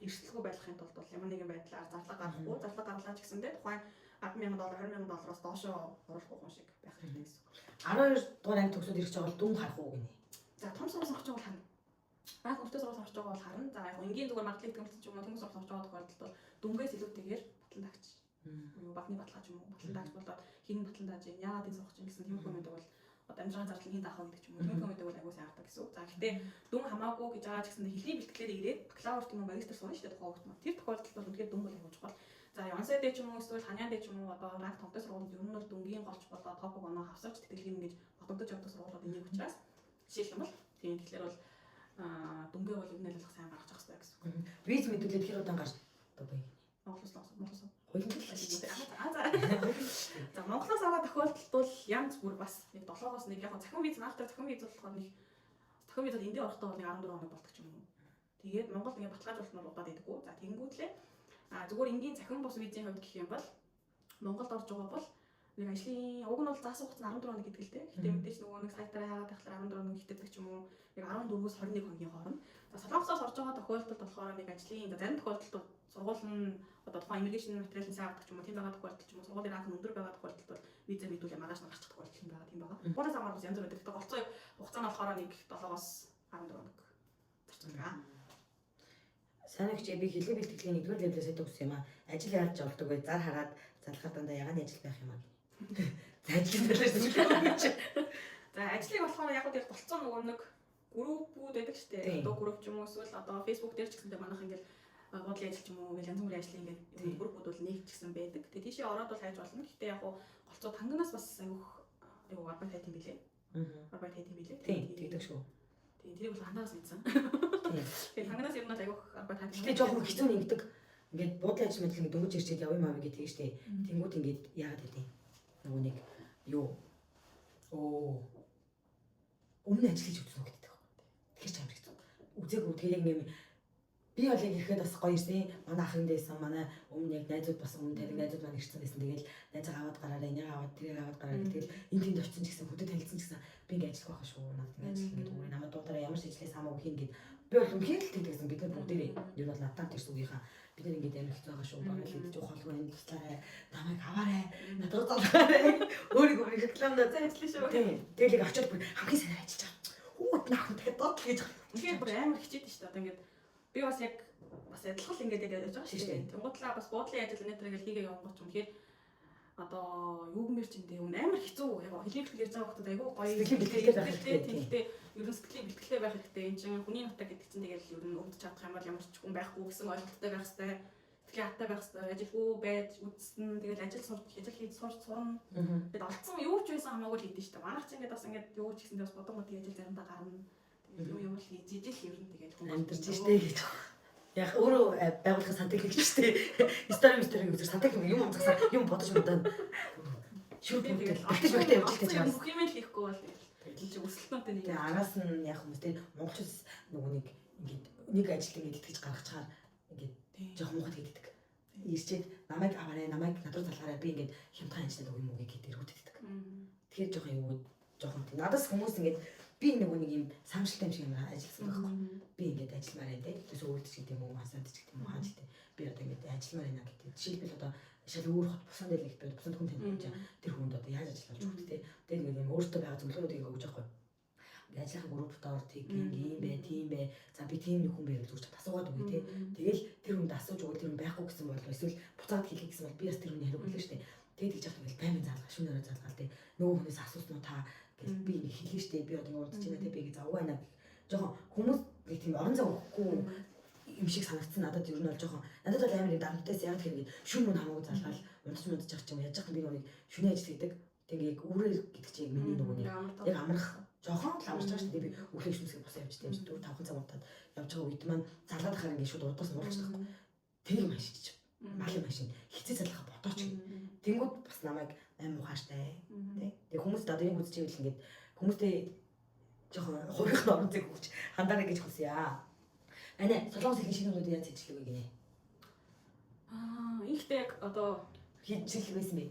эрсдэлгүй байхын тулд бол ямар нэгэн байдлаар зарлага гаргахгүй, зарлага гаргалаа ч гэсэндээ тухайн $10,000 $20,000-аас доошоо оруулах юм шиг байх хэрэгтэй гэсэн. 12 дугаар анги төгсөөд ирэх жаавал дүн харах уу гинэ. За том сургууль орж байгаа бол харна. Баг өртөө сургууль орж байгаа бол харна. За яг энгийн зүгээр магадлал тэмцэл ч юм уу тэнгис сургууль орж байгаа тохиолдолд бол дүнгээс илүүтэйгээр батлан дагч. Юу багны баталгаа ч юм уу батлан дагч болоод хин батлан дааж яагаад энэ сурах чинь гэсэн тийм хүмүүс бол одоо амжиргаан зардлын хин даахаа гэдэг ч юм уу тийм хүмүүс бол агуу сайн хардаг гэсэн үг. За гэхдээ дүн хамаагүй гэж байгаа ч гэсэн хэлний бэлтгэлээр ирээд бакалавр тийм үү магистр сурна шүү дээ тухайн хүүхд маань. Тэр тохиолдолд бол үнэхээр дүн бол агуу чухал. За Янсэд ч юм уу эсвэл Ханяанд ч юм уу одоо ранг томтой сургуулиуд ер нь бол дүнгийн голч болоо топог оноо хавсаж тэтгэлгийн ингэж бодогдож явдаг сургуулиуд энийг учраас жишээлбэл тийм тэгэхээр бол дүнгээ бол ер нь л сайн гаргаж авах хэрэгтэй гэсэн үг. Виз мэдүүлээд хэр удаан гарч одоо бай. Монголоос За Монголоос аваад тохиолдолд бол янз бүр бас нэг 7-оос нэг яг захин виз наалтар захин виз болохоор нэг захин визд эндээ орохдоо нэг 14 хоног болдог ч юм уу. Тэгээд Монголд ингээ баталгаажуулалт нь удаад идэггүй. За тэгэнгүүтлээ зүгээр энгийн захин бус визийн хувьд гэх юм бол Монголд орж байгаа бол нэг ажлын уг нь бол заасан хугацаа 14 хоног гэдэг л дээ. Гэтэ мэдээж нөгөө нэг сайтаараа хаагаад байхлаар 14 хоног хитэгдэг ч юм уу. Нэг 14-өөс 21 хоногийн хооронд. За Солонгосоос орж байгаа тохиолдолд болохоор нэг ажлын зарим тохиолдолд сургууль нь одоо тухайн иммиграшн материалын сайн авдаг ч юм уу тийм байгаа тохиолдолд ч юм уу сургуулийн ранк нь өндөр байгаа тохиолдолд бол виза мэдүүлээ маргааш нь гарчих тохиолдол юм байгаа тийм байгаа. Буудаас хамаар бас янз бүр байдаг. Голцоо хугацаа нь болохоор нэг 7-оос 14 хоног зарцуулдаг аа. Санагч би хэлний бэлтгэлийн 1-р левлээс төгссөн юм аа. Ажил яаж жолдог вэ? Зар хагаад залхахад дандаа ягаад ажил байх юм аа. За ажил дээрээс За ажлыг болохоор яг үгээр болцсон нөгөө нэг группүүд байдаг шүү дээ. Одоо групп ч юм уу эсвэл одоо Facebook дээр ч гэсэндээ манайх ингээл бодлын ажил ч юм уу ингээл янз бүрийн ажлын ингээд группүүд бол нэгчсэн байдаг. Тэгээ тийшээ ороод бол хайж болно. Гэхдээ яг голцоо танганаас бас аюух арбайт хайт юм билээ. Арбайт хайт юм билээ. Тийм тэгдэг шүү. Тийм тэрийг бол хандаас мэдсэн. Тэгээ танганаас ер нь бол аюух арбайт хайт. Тэгээ жоохон хэцүү нэгдэг. Ингээд буудлын ажил мэдлэг ингээд дөнгөж ирчээд явъя маа гэдэг тийм шүү дээ. Тэнгүүд ингээд яагаад гэдэг нөгөө нэг юу өмнө ажил хийж үзсэн гэдэг. Тэгэхээр ч амар хэцүү. Үзээгүй тэгээ ингээм би бол яг ирэхэд бас гоё ирсэн. Манай ах эндээсэн манай өмнө яг найзууд бас өмнө тариг найзууд маань ирсэн байсан. Тэгэл найзаа аваад гараараа энийг аваад тэрийг аваад гараад тэгэл энэ тэнд очсон ч гэсэн хөдөө танилцсан ч гэсэн би ингээд ажиллах байх шүү. Надад ингээд ажил ингээд өөрөө намайг дуудаараа ямар ч ажлаас хамаагүй хин гээд би бол үнхээр л тэгдэгсэн бид нар бүгдээрээ ер нь бол надад тэрс үеийнхаа бид нар ингээд амар хэцүү байгаа шүү. Багт л идэж ухаалгүй энэ туслаарай. Намайг аваарай. Надад залгаарай. Өөрийгөө рекламдаа зайлшгүй шүү. Тэгэл яг очиод бүр хамгийн сайн ажиллаж байгаа. Хүүт наах тэгээд дот л гэж. Тэгэхээр бүр амар хичээдэж шүү дээ. Одоо ингээд би бас яг бас адилхан ингээд яаж байгаа шүү дээ. Тэнгуудлаа бас буудлын ажил өнөдр ингээд хийгээ явах ч юм. Тэгэхээр одоо юу гэмээр ч юм дээ амар хэцүү яг хэлийг хэлж байгаа хүмүүс айгүй гоё сэтгэлтэй ер нь сэтгэлийн бэлтгэлтэй байх хэрэгтэй. Энд чинь хүний нутаг гэдэг чинь тэгэл ер нь өвдөж чадах юм бол ямар ч хүн байхгүй гэсэн ойлголттой байх хэрэгтэй. Сэтгэлийн хаттай байх хэрэгтэй. Ажилгүй байж үзсэн тэгэл ажил сурч ажил хийж сурна. Тэгэд олцсон юу ч байсан хамаагүй хийдэж шүү дээ. Манайх ч ингээд бас ингээд юу ч гэсэндээ бас бодгоо тийм ажил заримдаа гарна. Тэгэл юу л хийж ижил ер нь тэгэл хүн амьдарч штэ гэж. Яг өөрөө байгуулгын сантехник штэ. Стори үзэр сантехник юм унцгасаа юм бодож удаа. Шүр тэгэл актив явж гэж байна. Бүх юм л хийхгүй бол тэгэл чи өсөлтнөтэй нэг. Тэгээ араас нь яг хүмүүс тийм монголчууд нөгөө нэг ингээд нэг ажилд ингээд итгэж гаргачаар ингээд жоох муухай тэгдэг. Ирчээд намайг аваарай, намайг надад залгаарай би ингээд хямдхан ажиллаад өгөх юм уу гэж эргүүлдэг. Тэгэхээр жоох юм уу жоохон надаас хүмүүс ингээд би нэг юм самжилт юм шиг юм ажилласан байхгүй. Би ингээд ажилламаар энэ тийм өвөлдөж гэдэг юм уу, хасаад ч гэдэг юм уу, хаач гэдэг. Би одоо ингээд ажилламаар байна гэдэг. Жишээлбэл одоо шал өөр хот бусан дээр л би бусан хүн таних юм. Тэр хүнд одоо яаж ажиллаж өгөх те. Тэгээд ингээд юм өөртөө байгаа зөвлөгөөнүүдийг өгж байгаа байхгүй. Ингээд ажиллах групптаар тийм юм бэ, тийм бэ. За би тийм нэг хүн байвал зүгч асуугаад өгье те. Тэгэл тэр хүнд асууж өгвөл тэр хүн байхгүй гэсэн бол эсвэл буцаад хэлэх гэсэн бол би бас тэр хүний хариу хэлнэ шүү дээ. Тэгээд гэж яах вэ? Баймын заалгаа шүүнээрээ заалгаа те. Нөгөө хүнээс асууснуу та гэж би ингэ хэлнэ шүү дээ. Би одоо урдч байна те. Би ингэ завгүй байна. Жохон хүмүүс нэг тийм орон зай өгөхгүй юм шиг санагдсан надад ер нь бол жоохон надад бол амар дарамтайс яг тэр ингэ шүүн мөн хамаагүй залгаал унтаж явах юм яаж яах би нэг шүний ажил хийдэг. Тэгээд үүрээ гэдэг чинь миний нөгөө нэг яг амрах жоохон л амарч байгаа шүү дээ. Би өглөө шүнсгээ босоо явж тийм 4-5 цаг удаад явж байгаа үед маань залгаад ахаар ингэ шууд удаас нуурч таахгүй. Тэрийг машиж малын машин хизээ залгах бодооч гэх. Тэнгүүд бас намайг аим ухааштай тий. Тэгээ хүмүүс одоо энэ үзчихвэл ингээд хүмүүстэй жоохон хувийн орнцыг өгч хандаарай гэж хүсье. Ане солонгос хэлний шингүүдийг яаж хийжлээ гинэ. Ихтэй яг одоо хийжлээ байсан бэ.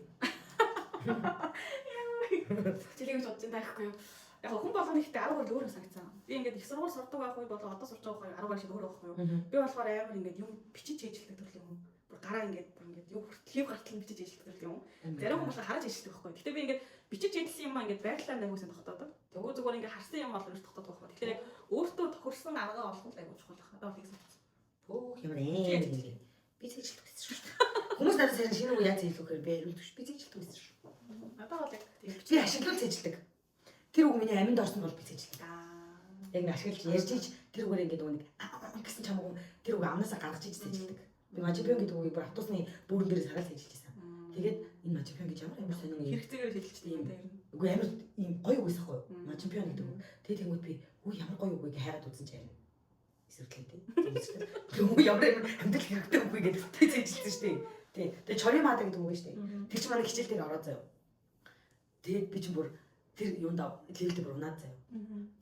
Жилийн бодож таахгүй юу. Яг хүн болгоны ихтэй 10 гол өөрөө санагцсан. Би ингээд их сургууль сурдаг байх үед болоо одоо сурч байгаа 10 гол шиг өөрөө байхгүй юу. Би болохоор амар ингээд юм бичиж хийжлдэг төрлийн юм. Бүр гараа ингээд юу хөв гартал бичиж хийжлдэг төрлийн юм. Зарим хүмүүс хараж хийжлдэг байхгүй юу. Гэтэ би ингээд бичиж хийсэн юм аа ингээд байглаа нэгөөсөө тогтоодог. Тэгвэл зүгээр ингээд харсан юм бол өөртөө тогтоодог байхгүй юу. Тэгэхээр яг өөртөө тохирсон аргаа олох нь айгуу чухал байна. Одоо фикс болсон. Бөөх юм ээ. Би хийжлдэг гэсэн шүү дээ. Хүмүүс надад сарын шинэ үг яаж хийх вэ? Би хэлдэг би хийжлдэг гэсэн шүү. Одоо бол яг би ашиглуулж хийжлдэг. Тэр үг миний аминд орсон бол би хийжлдэг. Яг нь ашиглаж ярьж ич тэр үгээр ингээд нэг гэсэн чамаагүй тэр үг амнасаа гаргаж ич хийжлдэг. Би мажипион гэдэг үгийг бүр автобусны бүрэн дээрээс хараад хийжлжсэн. Тэгээд энэ мажипион гэж ямар сань нэг хэрэгцээгээр хэлчихсэн юм дээр. Үгүй амар ийм гоё үг байсан хгүй. Мажипион гэдэг үг. Тэгээд тэгмүүд би үгүй ямар гоё үг вэ хайраад үзэн чарна. Эсвэрлээ тий. Үгүй ямар амьдрал хэрэгтэй үг вэ гэдэг хийжлжсэн шүү дээ. Тий. Тэгээд чори маа гэдэг үг шүү дээ. Тэр чинь манай хичээл дээр ороо заяа. Тэгээд би чинь бүр тэр юунд левелд бүр унаад заяа.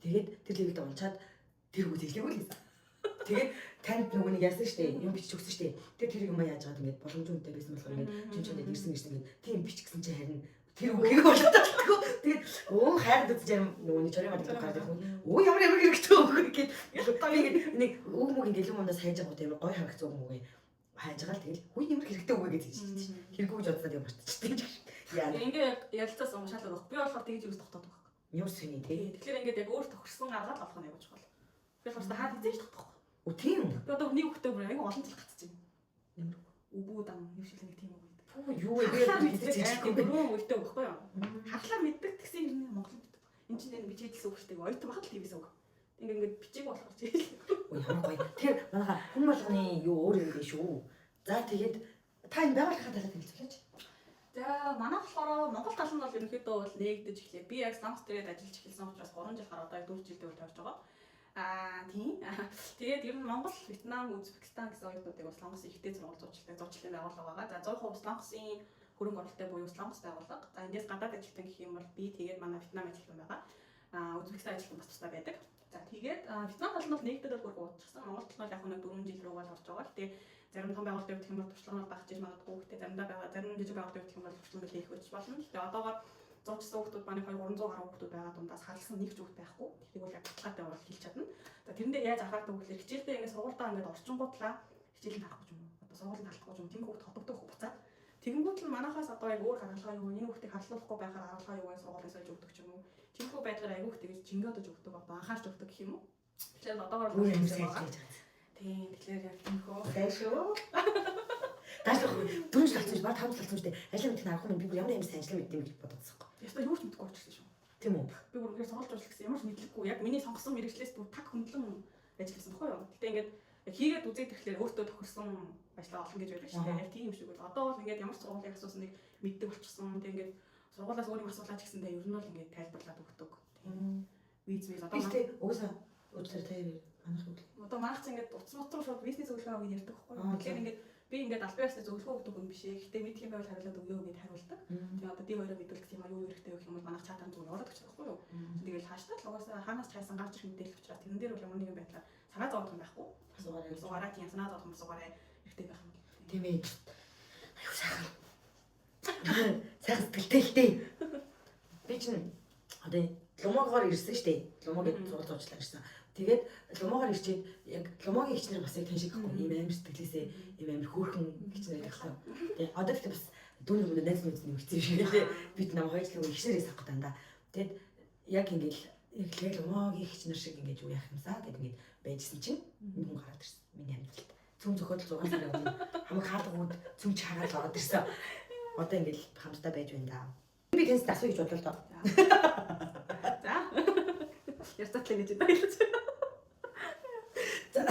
Тэгээд тэр левелд унчаад тэр үг хэлээгүй л байсан. Тэгээд танд нөгөө нэг яасан штэ юм бичиж өгсөн штэ. Тэгээд тэр юм яаж яагаад ингэж боломжтой байсан болохоор ингэж жимчэндээ ирсэн ингэж тийм бич гэсэн чи харин тэр үгийг болоодаггүй. Тэгээд хайрд үзэж юм нөгөө нэг чорын мадад гараад ирсэн. Ямар хэрэгтэй үг гээд би нэг үг мөг ингэ лүм ундаас хайж байгаа тийм гой харагцсан үг мөг хайж байгаа л тэгэл хүй ямар хэрэгтэй үг гэж хэлж хэрэггүй гэж бодсоо тийм бартчихдаг. Яа. Ингээ ярилцсан шалгаад баг. Би болохоор тэгж юус тогтоодог баг. Ямар сони тий. Тэгэхээр ингээд яг өөр тохирсон арга л болох нь явж байгаа. Би болохоор хаад хийж тогтоохгүй. Үгүй тийм. Би одоо нэг хөхтэй бүр аяга олон жил гацчих юм. Үбүү дан юм шиг нэг тийм үг байдаг. Фу юу вэ? Би хийж юм бүр үгтэй байхгүй юу? Харлаа мэддэг гэсэн юм нь Монгол мэддэг. Энд чинь би хийдэлсэн үг шүү дээ. Ойтон багт л тиймээс үг. Ингээд бичиг болохоор чи. Ой ямар гоё. Тэр манайха хүн болгоны юу өөр юм биш шүү. За тэгээд та энэ байгууллагын талаар хэлцүүлээч. За манай болохоор Монгол тал нь бол ерөнхийдөө бол нээгдэж эхлэв. Би яг Солонгос дээрээ ажиллаж эхэлсэн учраас 3 жил гараад одоо 4 жилдээ болж байгаа. Тийм. Тэгээд ер нь Монгол, Вьетнам, Узбекистан гэсэн оюутнуудыг бол Солонгос ихтэй зургуулжуулдаг зурчлалын байгууллага байгаа. За 100% Солонгосын хөрөнгө оруулалттай буюу Солонгос байгууллага. За эндээс гадаад ажилтан гэх юм бол би тэгээд манай Вьетнам ажилтан байгаа. Узбекистан ажилтан бас тусдаа байдаг. За тэгээд Вьетнам тал нь бол нэгдэд бүр уудчихсан. Монгол тал нь яг нэг 4 жил рүү бол орж байгаа. Тэгээд зарим том байгууллагууд гэх юм бол туршлагын багчиж магадгүй гэхдээ заримдаа байгаа зарим жижиг байгууллагууд гэх юм бол туршлага хийх гэж болно. Тэгээ одоогоор 100 ч хүүхдүүд манай 300 гаруй хүүхдүүд байгаа дундаас халсан нэг ч хүүхд байхгүй. Тэрийг бол яг баталгаатай бол хэлж чадна. За тэрэндээ яаж анхаардаг вэ гэхээр хичээлдээ ингээд сургуультаа ингээд орчингуудлаа хичээлд харахгүй юм. Одоо сургуулинд халахгүй юм. Тэм хүүхд хотогдох буцаад тэгэнгүүт л манахаас одоо яг өөр гаргалгаа юу энэ хүүхдийг халуулахгүй байхаар гаргалгаа юу гэж сургуулийн сольж өгдөг ч юм уу. Тиймэрхүү байдлаар аягүй их тэгж жингөөдөж өгдөг одоо анхаарч өгдөг гэх юм уу. Тэгэхээр одоогоор өөр юм сайн. Тийм тэгэхээр яг тиймхүү. Дэшөө. Даашгүй 4 жил болсон ч баг 5 жил болсон ч тийм ажил мэдэх аргагүй би бүр ямар юм сайн ажил мэддэм гэж бодоцсон. Яста юу ч мэдгүй болчихсон шүү. Тийм үү? Би бүр ингээд сонголт ажил гэсэн ямар ч мэдлэггүй. Яг миний сонгосон мэрэгчлээс бүр таг хөндлөн ажилласан баггүй юу. Гэтэ ингээд яг хийгээд үзээд ирэхлээр өөртөө тохирсон ажлаа олно гэж байдаг шүү дээ. Яг тийм юм шиг бол. Одоо бол ингээд ямар ч сургуулийн асуусныг мэддэг болчихсон. Тэг ингээд сургуулиас өөр юм асуулаач гэсэндээ ер нь бол ингээд тайлбарлаад өгдөг. Тийм. Виз одоо уусаа өдөр таяр манах үг. Одоо манайх ч ингээд утас мотор шууд бизнес зөвлөгөө өгөх ярьдаг байхгүй юу. Тэгэхээр ингээд би ингээд аль биесээ зөвлөгөө өгдөг юм биш ээ. Гэтэ мэдх юм байвал хариулаад өгөө гэж хариулдаг. Тэгээ одоо ди хоёроо мэдүүлэх юм аа юу хэрэгтэй байх юм бол манайх чатаар зүгээр ороод өгч байхгүй юу. Тэгэл хааштай л угаасаа хаанаас чайсан гарч ирэх мэдээлэл учраас тэрэн дээр бол ямар нэгэн байдлаар санаа зовох юм байхгүй. Асуугаарай тийм санаа зовох юм асуугаарай хэрэгтэй байх юм. Тийм ээ. Аюу сайхан. Сайхан сэтгэлтэй л дээ. Би чинь одоо лумог лумогоор ирсэн шүү дээ. Лумогийн сургууль зурчлаа ирсэн. Тэгээд лумогоор ирчээд яг лумогийн хичнээн бас яг тань шиг гэхгүй. Ийм амар сэтгэлээсээ ийм амар хөөрхөн хичнээн байхгүй. Тэгээд одоо тэгтээ бас дүүний өмнө найз мэдсэн нэмэгцэн шиг лээ. Бид нам хоёр л ихшээрээ сах гэдэг даа. Тэгээд яг ингээл яг лумогийн хичнээн шиг ингэж юу яах юмсаа гэдэг ингэж байжсэн чинь хүн гараад ирсэн. Миний амьдралд цөм зөхөдөл 6 сарын өмнө хамаг хаалгууд цөм чараад ороод ирсэн. Одоо ингээл хамтдаа байж байна да. Би тэнс асуу гэж бодлоо л доо. За. Ярцаатлаа гэж байлаа. За.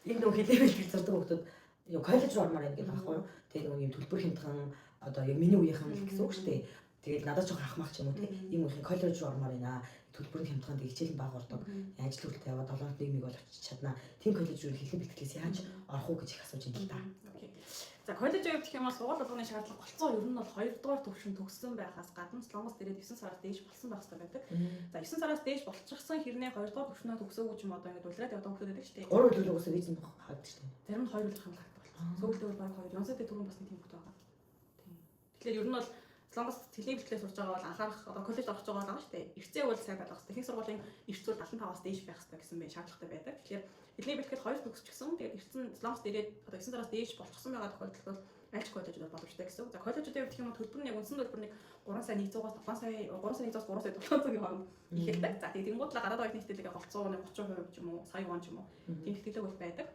Энэ нөх хэлээвэл гэж зурдаг хүмүүс юу коллеж руу ормоор байна гэдэг байхгүй юу? Тэгээд нөгөө юм төлбөр хямдхан одоо яг миний үеийнхэн л гэсэн үг шүү дээ. Тэгээд надад жоох ахмах ч юм уу тийм ийм үеийн коллеж руу ормоор байна. Төлбөр нь хямдхан тэгээд хичээл баг ордог. Ажил үйлдэл яваад 7-нд 1 мэг бол очиж чадна. Тим коллеж руу хэлэн бэлтгэлээс яаж орох уу гэж их асууж байна л да. Окей. За коллеж явах гэх юм бол сургууль болгоны шаардлага болцоо ер нь бол 2 дугаар төвшин төгссөн байхаас гадна Солонгос дээрээ 9 сараас дээш болсон байх хэрэгтэй байдаг. За 9 сараас дээш болчихсон хэрнээ 2 дугаар төвшнөө төгсөөгүй ч юм одоо ингээд улираад явдаг хүмүүс байдаг шүү дээ. 3 төлөв өсөө виз нөх хаад шүү дээ. Зарим нь 2 үлрэх юм харагддаг болсон. Сүүлдээ бол баг 2 Янсад түрүүн бас нэг тийм хөт байгаа. Тийм. Тэгэхээр ер нь бол Солонгос телевизлээ сурж байгаа бол анхаарах одоо коллеж орох гэж байгаа шүү дээ. Эрцээ бол сайн байх хэрэгтэй. Техник сургуулийн эрц бол 75-аас дээш байх хэрэгтэй гэсэн бэ шаардлагатай байдаг. Тэгэхээр телевиз бэлтгэл 2 төгсчихсөн. Тэгээд эрцэн Солонгос дээрээ одоо 9 сараас дээш болчихсон байгаа тохиолдолд бол альч коллежууд боломжтой гэсэн. За коллежуудын хувьд гэх юм бол төлбөр нь яг үндсэн төлбөр нь 3 сая 100-аас 7 сая 3 сая 100-аас 3 сая 700-ийн хооронд ихэлдэг. За тэгээд тэнгуудлаа гадаад оюутны нэтэлэг голцоо 30% ч юм уу сая вон ч юм уу тийм тэтгэлэг бол байдаг.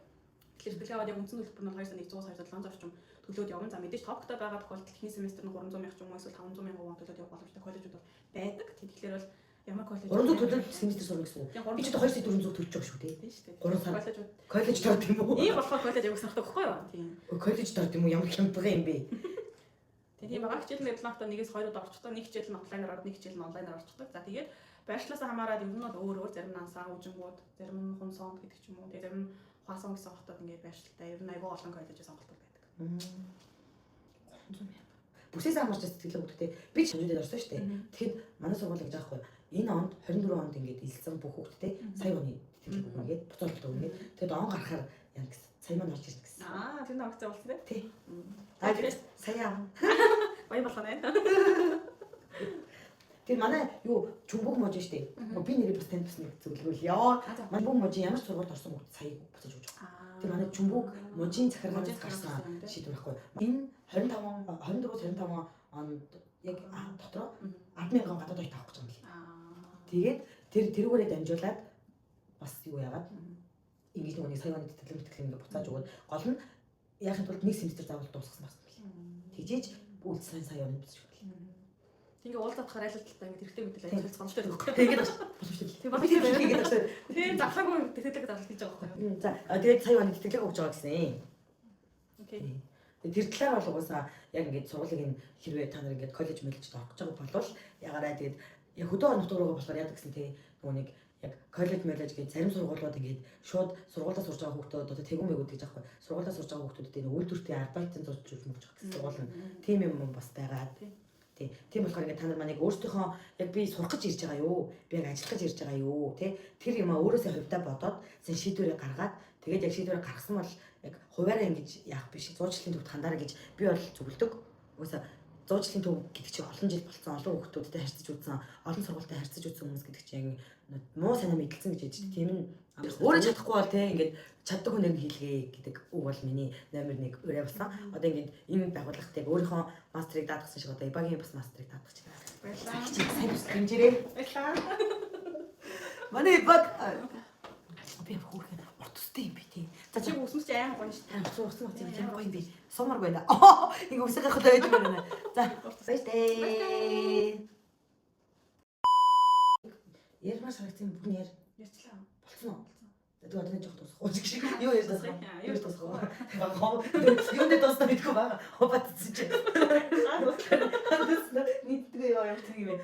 Тэгэхээр бэлгээ аваад яг үндсэн төлбөр нь 2 сая 100-аас 2 сая 700 орчим төлөөд явна. За мэдээж топтой байгаа тохиолдолд эхний семестр нь 300 мянга ч юм уу эсвэл 500 мянга вон төлөөд явах боломжтой коллежууд бол байдаг. Тэгэхээр бол ямар коллеж 300 төлөөд семестр сурна гэсэн үг. Би ч одоо 2 сая 400 төлж байгаа шүү дээ. Тийм шүү дээ. 3 сар коллежууд коллеж дорд юм уу? ийм болохоор коллеж явах санагдах байхгүй юу? Тийм. Коллеж дорд юм уу? Ямар хямдга юм бэ? Тийм байгаа хичээл нь дипломтой нэгээс хоёрод орчихдог. Нэг хичээл нь офлайнаар ордог, нэг хичээл нь онлайнаар орчихдог. За тэгээд байршлаасаа хамаараад ер нь бол өөр өөр зарим нь ансаа үжингууд, зарим нь хүн сонд гэдэг ч юм уу. Тэгээд зарим нь хуаасан гэсэн хотод ингээд байршилтай. Ер нь айгүй олон коллежийн сонголтууд байдаг. 300 мянга. Бүсээс хамаарч сэтгэлээ өгдөгтэй. Би ч хажуудад орсон шүү дээ. Тэгэхэд манай сургууль гэж аахгүй. Энэ онд 24 онд ингээд илсэн бүх хүүхдтэй сая оны тэтгэлэг өгнөгээд буцаалтаа өгнөгээд тэгэд он гарахаар яа гэсэн. Сая маань орж ирсэн гэсэн. Тэр нэг акцаа болсон тий. Тий. Тэгээд сая баян болох нэ. тэр манай юу чүмбүг мож штэ. Би нэрээ бас танд бас нэг зөвлөгөөл яа. Манай бүм мож ямар ч сургуульд орсон хүүхд сая буцаж өгч байгаа. Тэр манай чүмбүг можийн захиргаанаас гарсан шийдвэр байхгүй. Энэ 24-25 онд яг дотроо 10,000 гадаад оюут авах гэж байгаа юм лээ. Тэгээд тэрүүгээрээ дамжуулаад бас юу яагаад ингэж нэг сая оны тэтгэл ингээ буцааж өгөөд гол нь яахын тулд нэг семестр заавал дуусгасан байна. Тэгжээж үлдсэн сая оны буцаж өгөх. Тэгээ уулзахаар айлталтаа ингэ хэрэгтэй мэдээлэл ажиллаж сонсдог байхгүй. Тэгээд боломжтой. Тийм ба тэгээд ажиллаж. Тийм завхаагүй тэтгэлэг зарлаж хийж байгаа байхгүй. За тэгээд сая оны тэтгэлэг өгч байгаа гэсэн. Окей. Тэр талаар бол угаасаа яг ингээд сургуулийн энэ хэрвээ та нар ингээд коллеж мэлжид орох гэж байгаа бол ягараа тэгээд яг хөдөө орон нутгаараа болохоор яадаг гэсэн тий нөгөө нэг яг коллеж мэлж гэж зарим сургуулиуд ингээд шууд сургуулиас сурж байгаа хүүхдүүд одоо тэгүн мэгүүд гэж аахгүй сургуулиас сурж байгаа хүүхдүүдэд үйлдвэртийн арбайтын зурж өгч байгаа гэсэн сургууль нь тийм юм бас байгаа. Тийм болохоор ингээд та нар манайг өөрсдийнхөө яг би сурах гэж ирж байгаа юу? Би яг ажиллах гэж ирж байгаа юу? Тэ тэр юм өөрөөсөө хувьдаа бодоод зэн шийдвэрээ гаргаад тэгээд яг шийдвэрээ гаргасан бол яг хуваараа ингэж яах биш зурчлалын төвд хандаараа гэж би бол зөвлөдөг. Угаасаа зурчлалын төв гэдэг чинь олон жил болсон олон хүүхдүүдтэй харьцаж үзсэн, олон сургуультай харьцаж үзсэн хүмүүс гэдэг чинь муу санаа мэдлсэн гэж ядчих. Тийм нь өөрөө чадахгүй бол тэ ингээд чаддаг хүнээр нь хийлгээ гэдэг үг бол миний номер 1 өрөө болсон. Одоо ингээд энэ байгууллагатайг өөрийнхөө мастрыг даатгсан шиг одоо ибагийн бас мастрыг даатгах гэж байна. Баярлалаа. Сайн бүс хэмжээрээ. Баярлалаа. Манай ибаг би хөөрхөн уртстай юм би тий. За чи үсмэс чи аян гоё шүү дээ. Уртсан утсан юм гоё юм би. Сумар байна. Ингээ үсэг гахад байж байна. За баяртай. Ярмаш харагдсан бүгд яар. Ярьчлаа. Болцсон уу? Тэгээд одоо нэг жоох тусах. Ууч шиг. Юу ярьж тусах? Юу тусах вэ? Юу нэ тусах мэдгүй байгаа. Хобатцсан чи. Нийтдээ явах юм.